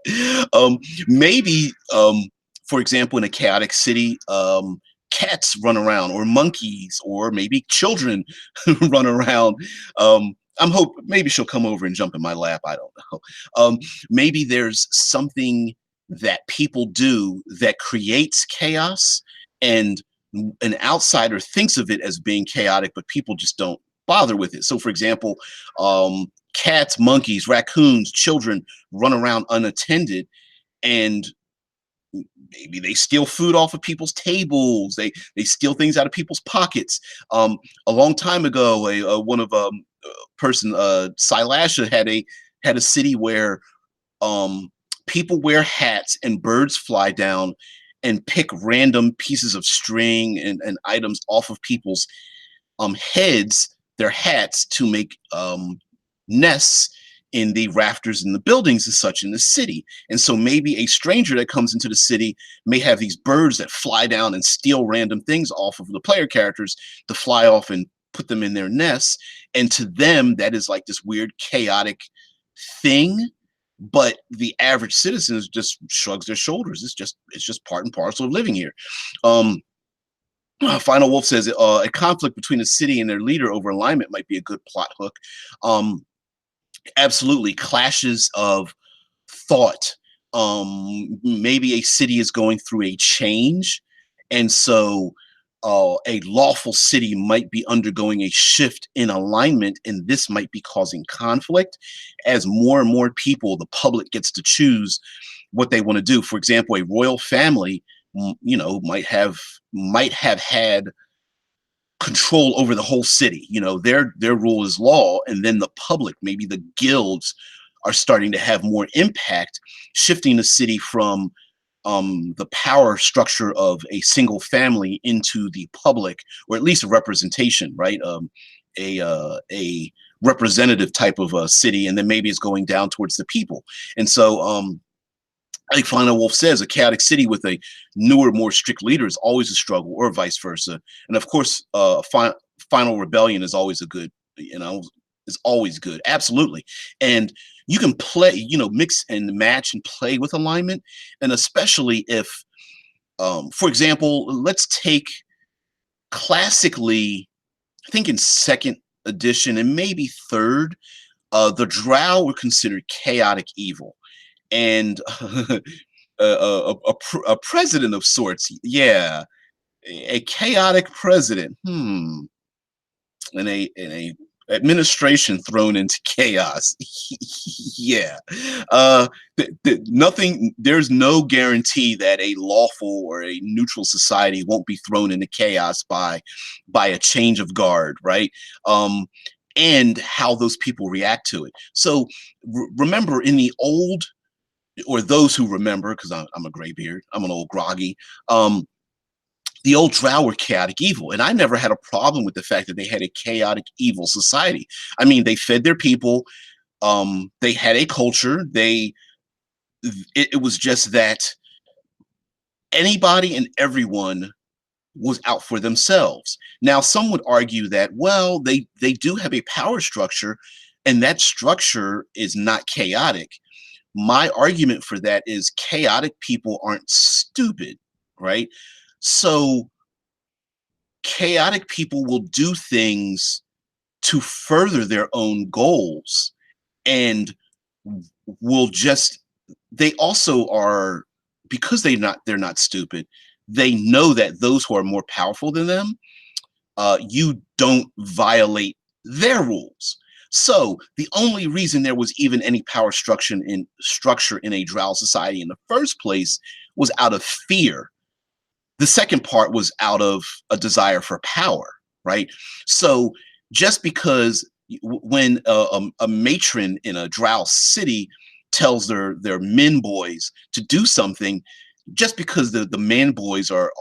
Maybe, for example, in a chaotic city, cats run around, or monkeys, or maybe children run around. I'm hope maybe she'll come over and jump in my lap. I don't know. Maybe there's something that people do that creates chaos, and an outsider thinks of it as being chaotic, but people just don't bother with it. So, for example, cats, monkeys, raccoons, children run around unattended, and maybe they steal food off of people's tables. They steal things out of people's pockets. A long time ago, one of person Silasha had a city where people wear hats and birds fly down and pick random pieces of string and items off of people's heads, their hats, to make nests in the rafters and the buildings and such in the city. And so maybe a stranger that comes into the city may have these birds that fly down and steal random things off of the player characters to fly off and put them in their nests. And to them, that is like this weird, chaotic thing. But the average citizen just shrugs their shoulders. It's just part and parcel of living here. Um, Final Wolf says a conflict between the city and their leader over alignment might be a good plot hook. Um, Absolutely, clashes of thought. Maybe a city is going through a change, and so a lawful city might be undergoing a shift in alignment, and this might be causing conflict as more and more people, the public, gets to choose what they want to do. For example, a royal family, might have had control over the whole city. Their rule is law, and then the public, maybe the guilds, are starting to have more impact, shifting the city from the power structure of a single family into the public, or at least a representation, right? A representative type of a city, and then maybe it's going down towards the people. And so, like Final Wolf says, a chaotic city with a newer, more strict leader is always a struggle, or vice versa. And of course, Final Rebellion is always a good, is always good. Absolutely. And you can play, mix and match and play with alignment. And especially if, for example, let's take classically, I think in second edition and maybe third, the Drow were considered chaotic evil. And a president of sorts, yeah, a chaotic president, and a administration thrown into chaos. Yeah, nothing. There's no guarantee that a lawful or a neutral society won't be thrown into chaos by a change of guard, right? And how those people react to it. So remember, in the old, or those who remember, because I'm a graybeard, I'm an old groggy. The old Drow were chaotic evil, and I never had a problem with the fact that they had a chaotic evil society. I mean, they fed their people. They had a culture. It was just that Anybody and everyone was out for themselves. Now, some would argue that, well, they do have a power structure, and that structure is not chaotic. My argument for that is chaotic people aren't stupid, right? So chaotic people will do things to further their own goals, and will just, they also are, because they're not stupid, they know that those who are more powerful than them, you don't violate their rules. So the only reason there was even any power structure in a drow society in the first place was out of fear. The second part was out of a desire for power, right? So just because when a matron in a drow city tells their men boys to do something, just because the man boys are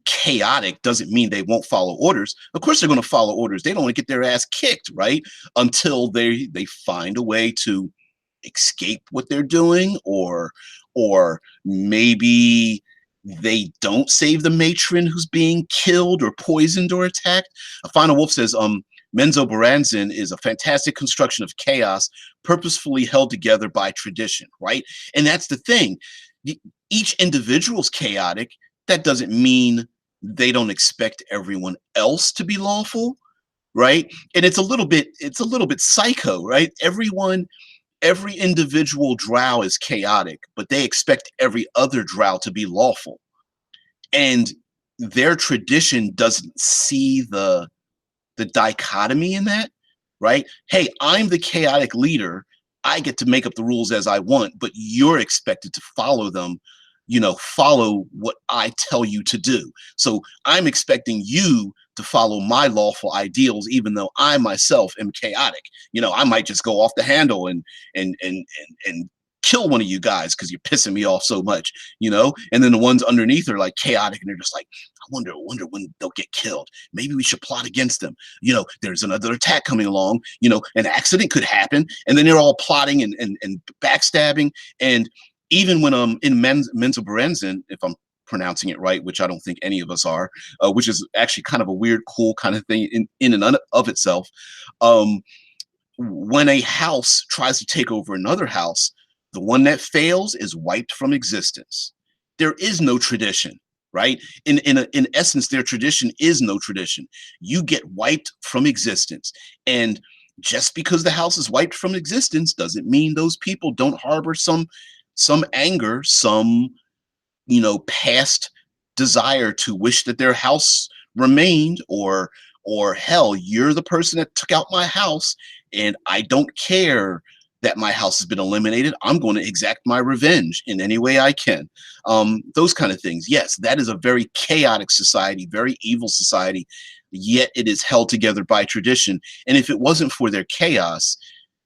chaotic doesn't mean they won't follow orders. Of course they're going to follow orders. They don't want to get their ass kicked, right? Until they find a way to escape what they're doing, or maybe they don't save the matron who's being killed or poisoned or attacked. A Final Wolf says, Menzo Baranzin is a fantastic construction of chaos purposefully held together by tradition, right? And that's the thing. Each individual's chaotic. That doesn't mean they don't expect everyone else to be lawful, right? And it's a little bit psycho, right? Every individual drow is chaotic, but they expect every other drow to be lawful. And their tradition doesn't see the dichotomy in that, right? Hey, I'm the chaotic leader. I get to make up the rules as I want, but you're expected to follow them, follow what I tell you to do. So I'm expecting you to follow my lawful ideals, even though I myself am chaotic. I might just go off the handle and kill one of you guys because you're pissing me off so much, and then the ones underneath are like chaotic, and they're just like, I wonder when they'll get killed. Maybe we should plot against them. There's another attack coming along, an accident could happen, and then they're all plotting and backstabbing. And even when in Menzo Berenzin, if I'm pronouncing it right, which I don't think any of us are, which is actually kind of a weird, cool kind of thing in and of itself. When a house tries to take over another house, the one that fails is wiped from existence. There is no tradition, right? In essence, their tradition is no tradition. You get wiped from existence. And just because the house is wiped from existence doesn't mean those people don't harbor some anger, some past desire to wish that their house remained, or hell, you're the person that took out my house, and I don't care that my house has been eliminated. I'm going to exact my revenge in any way I can. Those kind of things. Yes, that is a very chaotic society, very evil society, yet it is held together by tradition. And if it wasn't for their chaos,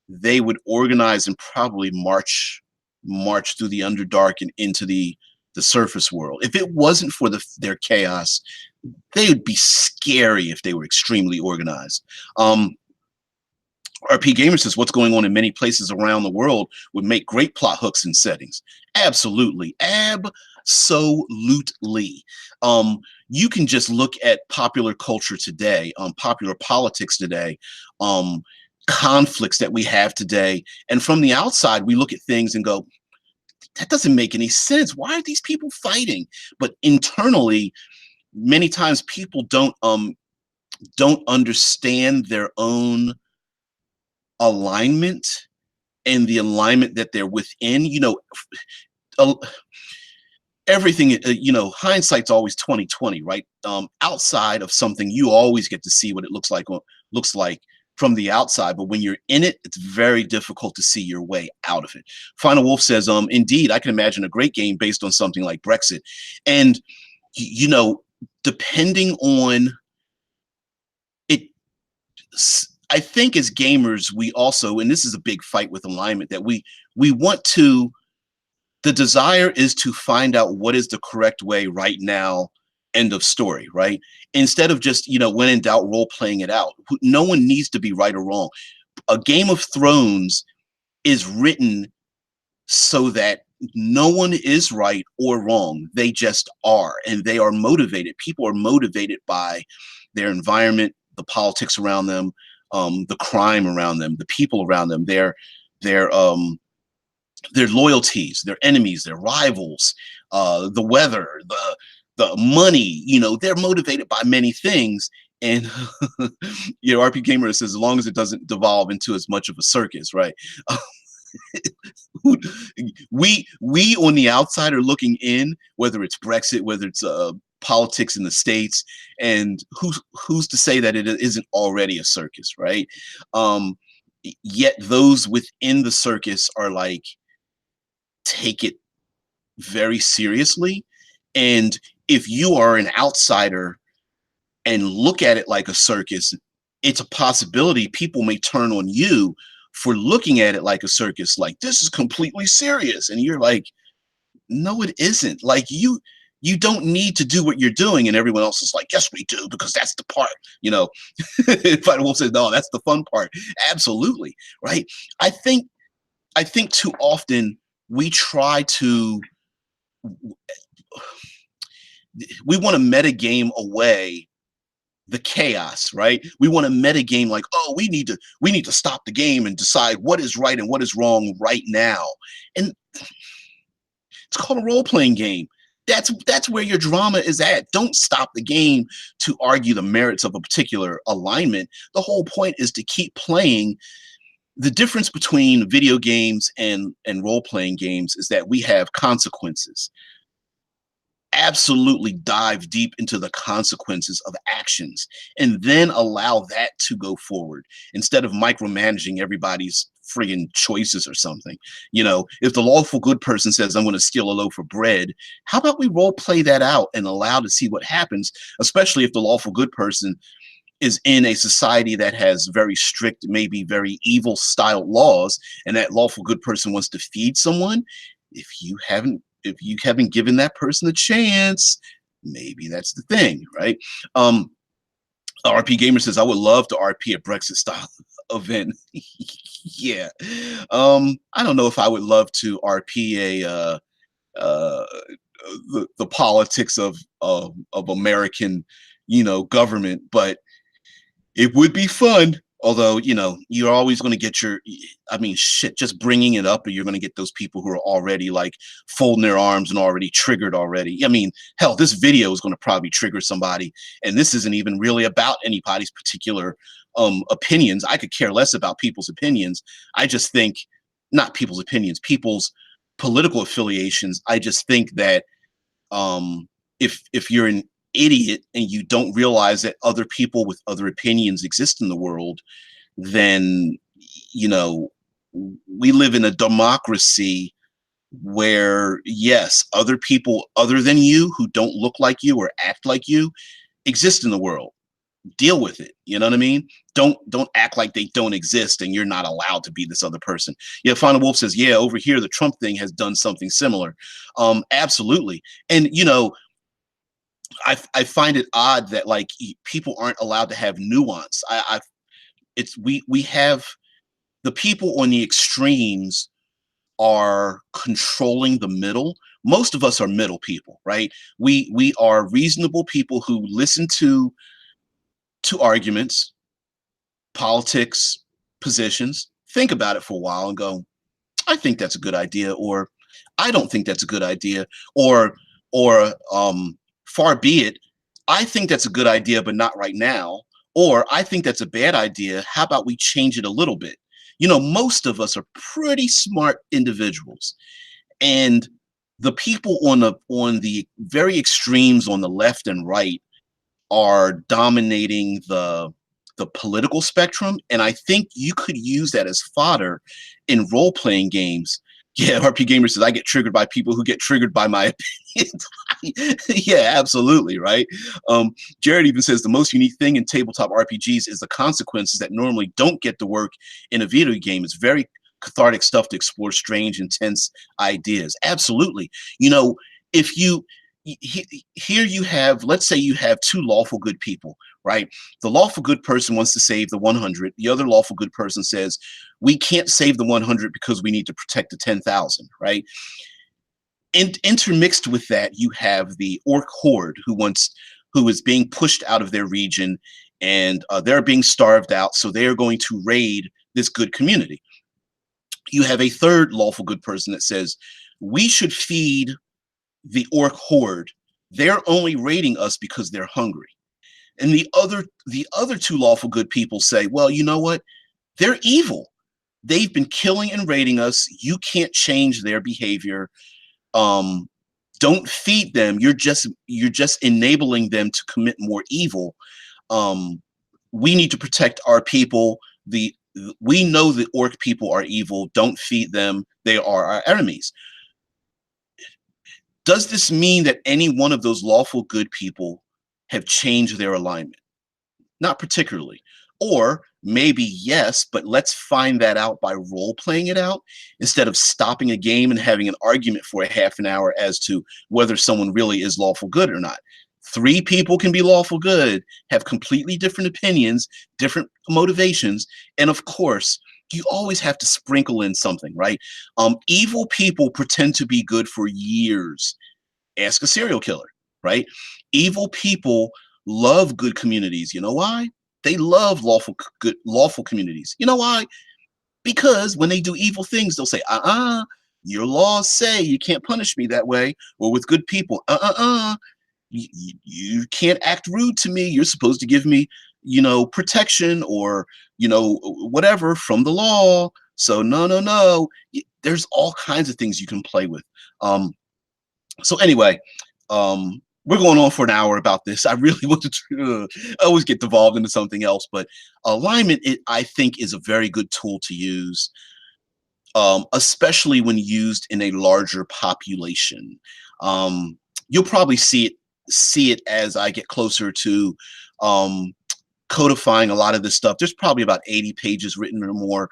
they would organize and probably march through the Underdark and into the surface world. If it wasn't for their chaos, they would be scary if they were extremely organized. RP Gamer says, what's going on in many places around the world would make great plot hooks and settings. Absolutely. Absolutely. You can just look at popular culture today, popular politics today, conflicts that we have today. And from the outside, we look at things and go, that doesn't make any sense. Why are these people fighting? But internally, many times people don't understand their own alignment and the alignment that they're within. Everything, hindsight's always 20/20, right? Outside of something, you always get to see what it looks like from the outside, but when you're in it, it's very difficult to see your way out of it. Final Wolf says, indeed, I can imagine a great game based on something like Brexit. And, depending on it, I think as gamers, we also, and this is a big fight with alignment, that we want to, the desire is to find out what is the correct way right now, end of story, right? Instead of just, when in doubt, role playing it out. No one needs to be right or wrong. A Game of Thrones is written so that no one is right or wrong. They just are, and they are motivated. People are motivated by their environment, the politics around them, the crime around them, the people around them, their their loyalties, their enemies, their rivals, the weather, the money. You know, they're motivated by many things. And you know, RP Gamer says, as long as it doesn't devolve into as much of a circus, right? We on the outside are looking in, whether it's Brexit, whether it's politics in the States, and who's to say that it isn't already a circus, right? Um, Yet those within the circus are like, take it very seriously. And if you are an outsider and look at it like a circus, it's a possibility people may turn on you for looking at it like a circus, like this is completely serious. And you're like, no, it isn't. Like you don't need to do what you're doing. And everyone else is like, yes, we do, because that's the part, you know. Final Wolf says, no, that's the fun part. Absolutely. Right. I think too often we try to, we want to metagame away the chaos, right? We want to metagame like, oh, we need to stop the game and decide what is right and what is wrong right now. And it's called a role-playing game. That's where your drama is at. Don't stop the game to argue the merits of a particular alignment. The whole point is to keep playing. The difference between video games and role-playing games is that we have consequences. Absolutely dive deep into the consequences of actions and then allow that to go forward instead of micromanaging everybody's friggin' choices or something. You know, if the lawful good person says, I'm going to steal a loaf of bread, how about we role play that out and allow to see what happens, especially if the lawful good person is in a society that has very strict, maybe very evil style laws, and that lawful good person wants to feed someone. If you haven't given that person a chance, maybe that's the thing, right? RP Gamer says, I would love to RP a Brexit style event. Yeah. I don't know if I would love to RP uh, the politics of American, you know, government, but it would be fun. Although, you know, you're always going to get I mean, shit, just bringing it up, or you're going to get those people who are already like folding their arms and already triggered already. I mean, hell, this video is going to probably trigger somebody. And this isn't even really about anybody's particular opinions. I could care less about people's opinions. I just think, not people's opinions, people's political affiliations. I just think that if you're an idiot and you don't realize that other people with other opinions exist in the world, then, you know, we live in a democracy where, yes, other people other than you who don't look like you or act like you exist in the world. Deal with it. You know what I mean? Don't act like they don't exist and you're not allowed to be this other person. Yeah, Final Wolf says, yeah, over here the Trump thing has done something similar. Absolutely. And you know, I find it odd that like people aren't allowed to have nuance. We have the people on the extremes are controlling the middle. Most of us are middle people, right? We are reasonable people who listen to arguments, politics, positions, think about it for a while and go, I think that's a good idea, or I don't think that's a good idea, or far be it, I think that's a good idea, but not right now, or I think that's a bad idea. How about we change it a little bit? You know, most of us are pretty smart individuals, and the people on the very extremes on the left and right are dominating the political spectrum, and I think you could use that as fodder in role-playing games. Yeah, RP Gamer says, I get triggered by people who get triggered by my opinions. Yeah, absolutely, right? Jared even says the most unique thing in tabletop RPGs is the consequences that normally don't get to work in a video game. It's very cathartic stuff to explore strange, intense ideas. Absolutely. You know, if you here you have, let's say you have two lawful good people, right? The lawful good person wants to save the 100. The other lawful good person says, we can't save the 100 because we need to protect the 10,000, right? And intermixed with that, you have the orc horde who is being pushed out of their region, and they're being starved out, so they are going to raid this good community. You have a third lawful good person that says we should feed the orc horde. They're only raiding us because they're hungry. And the other two lawful good people say, well, you know what? They're evil. They've been killing and raiding us. You can't change their behavior. Um, don't feed them. You're just enabling them to commit more evil. Um, we need to protect our people. We know the orc people are evil. Don't feed them. They are our enemies. Does this mean that any one of those lawful good people have changed their alignment? Not particularly. Or maybe yes, but let's find that out by role playing it out instead of stopping a game and having an argument for a half an hour as to whether someone really is lawful good or not. Three people can be lawful good, have completely different opinions, different motivations, and of course, you always have to sprinkle in something, right? Evil people pretend to be good for years. Ask a serial killer, right? Evil people love good communities. You know why? They love lawful communities. You know why? Because when they do evil things, they'll say, your laws say you can't punish me that way. Or with good people, you can't act rude to me. You're supposed to give me, protection or, whatever from the law. So no, no, no. There's all kinds of things you can play with. So anyway, we're going on for an hour about this. I really want to always get devolved into something else, but alignment, I think, is a very good tool to use, especially when used in a larger population. You'll probably see it as I get closer to codifying a lot of this stuff. There's probably about 80 pages written or more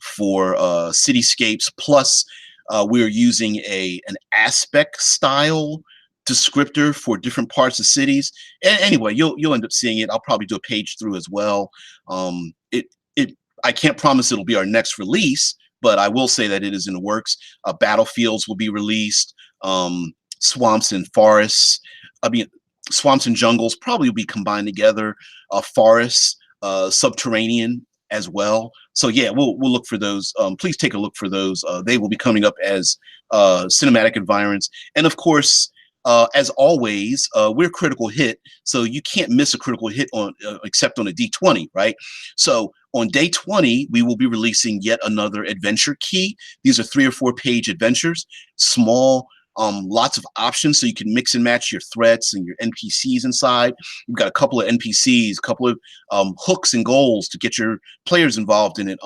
for cityscapes. Plus, we're using an aspect style descriptor for different parts of cities. And anyway, you'll end up seeing it. I'll probably do a page through as well. It I can't promise it'll be our next release, but I will say that it is in the works. Battlefields will be released. Swamps and forests. I mean, swamps and jungles probably will be combined together. Forests, subterranean as well. So yeah, we'll look for those. Please take a look for those. They will be coming up as cinematic environments, and of course, as always, we're critical hit, so you can't miss a critical hit on except on a D20, right? So on day 20, we will be releasing yet another adventure key. These are 3 or 4 page adventures, small. Lots of options so you can mix and match your threats and your NPCs inside. We've got a couple of NPCs, a couple of hooks and goals to get your players involved in it.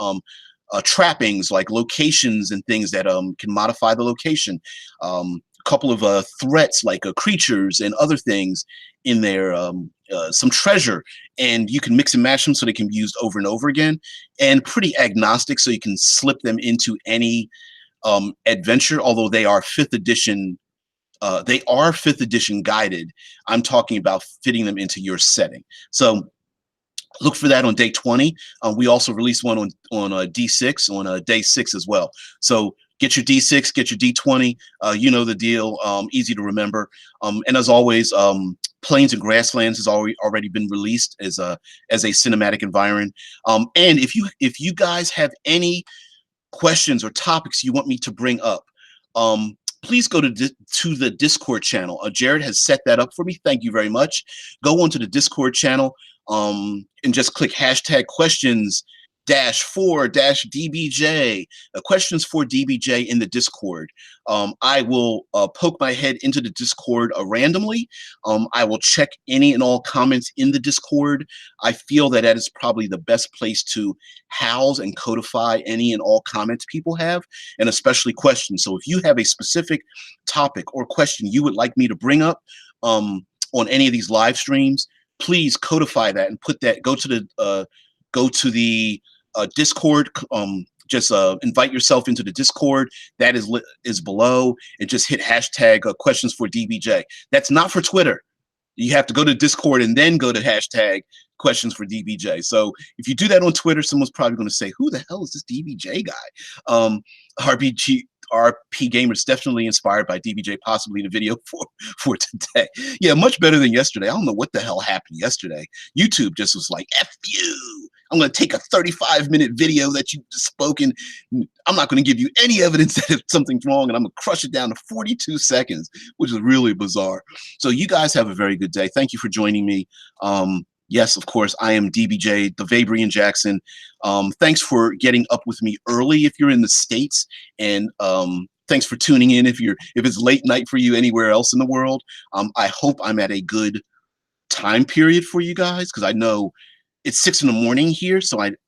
Trappings like locations and things that can modify the location. A couple of threats like creatures and other things in there. Some treasure, and you can mix and match them so they can be used over and over again. And pretty agnostic, so you can slip them into any adventure, although they are 5th edition. They are 5th edition guided. I'm talking about fitting them into your setting. So look for that on day 20. We also released one on D6 on day 6 as well. So get your D6, get your D20. You know the deal. Easy to remember. And as always, Plains and Grasslands has already been released as a cinematic environment. And if you guys have any questions or topics you want me to bring up, please go to the Discord channel. Jared has set that up for me. Thank you very much. Go onto the Discord channel and just click hashtag questions -4 -DBJ, questions for DBJ in the Discord. I will poke my head into the Discord randomly. I will check any and all comments in the Discord. I feel that is probably the best place to house and codify any and all comments people have, and especially questions. So if you have a specific topic or question you would like me to bring up on any of these live streams, please codify that and put that. Go to the Discord. Just invite yourself into the Discord. That is below, and just hit hashtag questions for DBJ. That's not for Twitter. You have to go to Discord and then go to hashtag questions for DBJ. So if you do that on Twitter, someone's probably going to say, who the hell is this DBJ guy? RP Gamers definitely inspired by DBJ, possibly the video for today. Yeah, much better than yesterday. I don't know what the hell happened yesterday. YouTube just was like, F you. I'm going to take a 35-minute video that you've spoken. I'm not going to give you any evidence that if something's wrong, and I'm going to crush it down to 42 seconds, which is really bizarre. So you guys have a very good day. Thank you for joining me. Yes, of course, I am DBJ, the Vabrian Jackson. Thanks for getting up with me early if you're in the States, and thanks for tuning in if it's late night for you anywhere else in the world. I hope I'm at a good time period for you guys, because I know it's 6 in the morning here, so it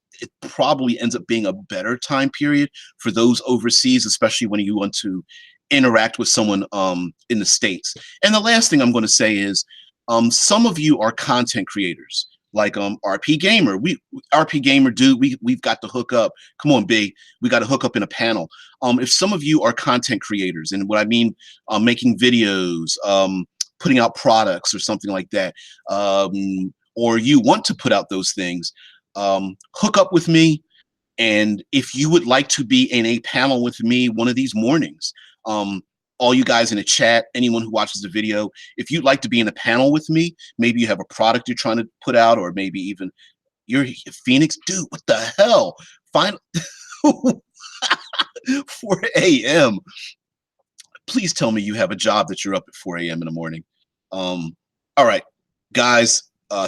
probably ends up being a better time period for those overseas, especially when you want to interact with someone in the States. And the last thing I'm going to say is, some of you are content creators, like RP Gamer. RP Gamer, dude, we've got to hook up. Come on, B, we got to hook up in a panel. If some of you are content creators, and what I mean, making videos, putting out products or something like that, or you want to put out those things, hook up with me. And if you would like to be in a panel with me one of these mornings, all you guys in the chat, anyone who watches the video, if you'd like to be in a panel with me, maybe you have a product you're trying to put out, or maybe even you're Phoenix, dude, what the hell? 4 a.m. Please tell me you have a job that you're up at 4 a.m. in the morning. All right, guys.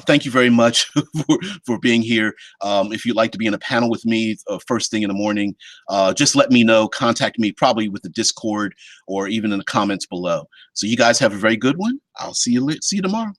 Thank you very much for being here. If you'd like to be in a panel with me first thing in the morning, just let me know. Contact me probably with the Discord or even in the comments below. So you guys have a very good one. I'll see you tomorrow.